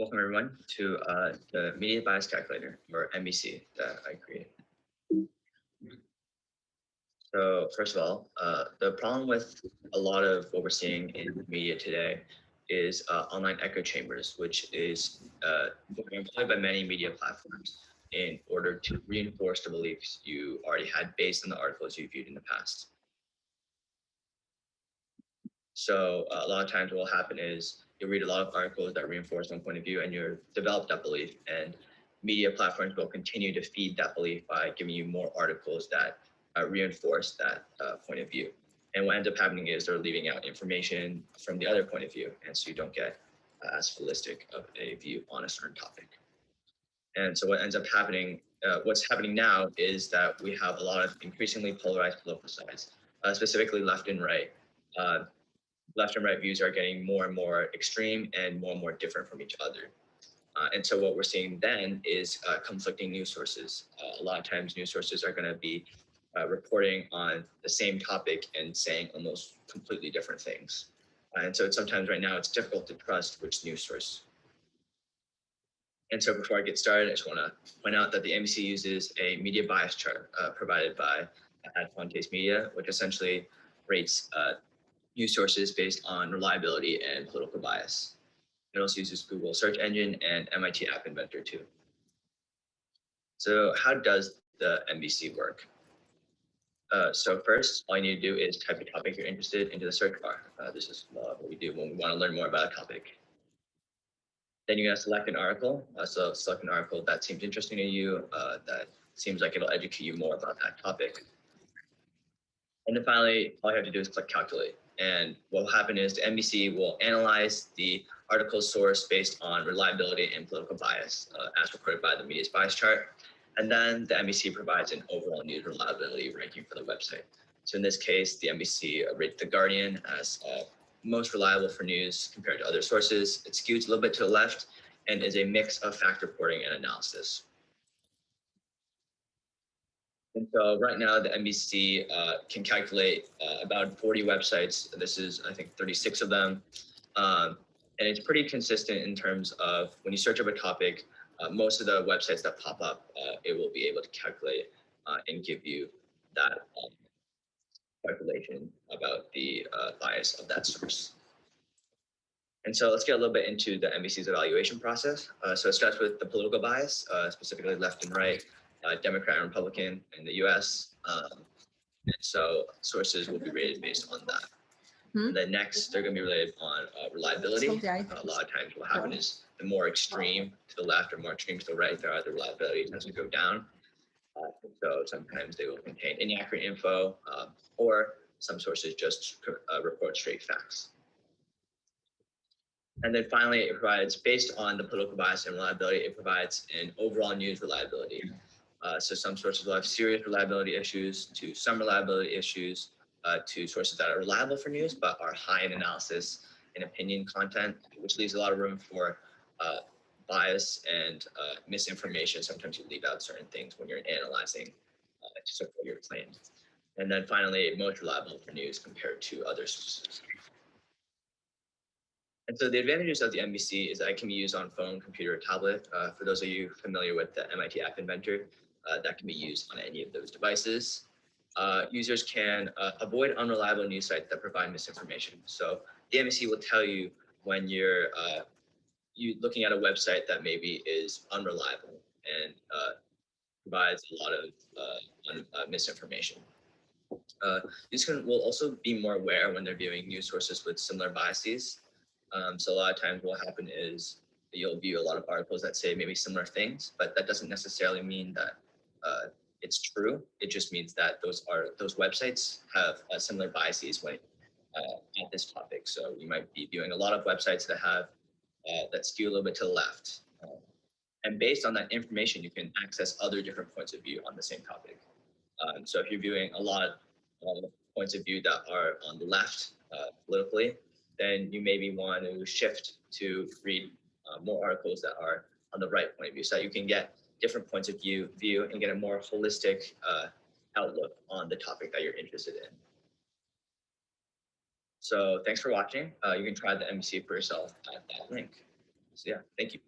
Welcome everyone to the Media Bias Calculator, or MBC, that I created. So first of all, the problem with a lot of what we're seeing in media today is online echo chambers, which is employed by many media platforms in order to reinforce the beliefs you already had based on the articles you viewed in the past. So a lot of times what will happen is you read a lot of articles that reinforce one point of view and you develop that belief, and media platforms will continue to feed that belief by giving you more articles that reinforce that point of view. And what ends up happening is they're leaving out information from the other point of view, and so you don't get as holistic of a view on a certain topic. And so what ends up happening, what's happening now is that we have a lot of increasingly polarized political sides, specifically left and right. Left and right views are getting more and more extreme and more different from each other. And so what we're seeing then is conflicting news sources. A lot of times news sources are going to be reporting on the same topic and saying almost completely different things. And so sometimes right now it's difficult to trust which news source. And so before I get started, I just want to point out that the MBC uses a media bias chart provided by Adfontes Media, which essentially rates news sources based on reliability and political bias. It also uses Google search engine and MIT App Inventor too. So how does the MBC work? So first, all you need to do is type the topic you're interested into the search bar. This is what we do when we want to learn more about a topic. Then you're going to select an article. So select an article that seems interesting to you, that seems like it'll educate you more about that topic. And then finally, all you have to do is click calculate. And what will happen is the MBC will analyze the article source based on reliability and political bias, as reported by the media's bias chart. And then the MBC provides an overall news reliability ranking for the website. So in this case, the MBC rates The Guardian as most reliable for news compared to other sources. It skews a little bit to the left and is a mix of fact reporting and analysis. And so right now the MBC can calculate about 40 websites. This is, I think, 36 of them. And it's pretty consistent in terms of when you search up a topic, most of the websites that pop up, it will be able to calculate and give you that calculation about the bias of that source. And so let's get a little bit into the MBC's evaluation process. So it starts with the political bias, specifically left and right, Democrat and Republican in the US. And so sources will be rated based on that. And then next, they're going to be rated on reliability. A lot of times what will happen is the more extreme to the left or more extreme to the right, the reliability tends to go down. So sometimes they will contain inaccurate info, or some sources just report straight facts. And then finally, it provides, based on the political bias and reliability, it provides an overall news reliability. So some sources will have serious reliability issues, to some reliability issues, to sources that are reliable for news, but are high in analysis and opinion content, which leaves a lot of room for bias and misinformation. Sometimes you leave out certain things when you're analyzing to support your claims. And then finally, most reliable for news compared to other sources. And so the advantages of the MBC is that it can be used on phone, computer, or tablet. For those of you familiar with the MIT App Inventor, that can be used on any of those devices. Users can avoid unreliable news sites that provide misinformation. So the MBC will tell you when you're looking at a website that maybe is unreliable and provides a lot of misinformation. Users will also be more aware when they're viewing news sources with similar biases. So a lot of times what will happen is you'll view a lot of articles that say maybe similar things, but that doesn't necessarily mean that it's true. It just means that those websites have similar biases when at this topic. So you might be viewing a lot of websites that have that skew a little bit to the left. And based on that information, you can access other different points of view on the same topic. So if you're viewing a lot of points of view that are on the left politically, then you maybe want to shift to read more articles that are on the right point of view, so that you can get different points of view and get a more holistic outlook on the topic that you're interested in. So thanks for watching. You can try the MBC for yourself at that link. So yeah, thank you.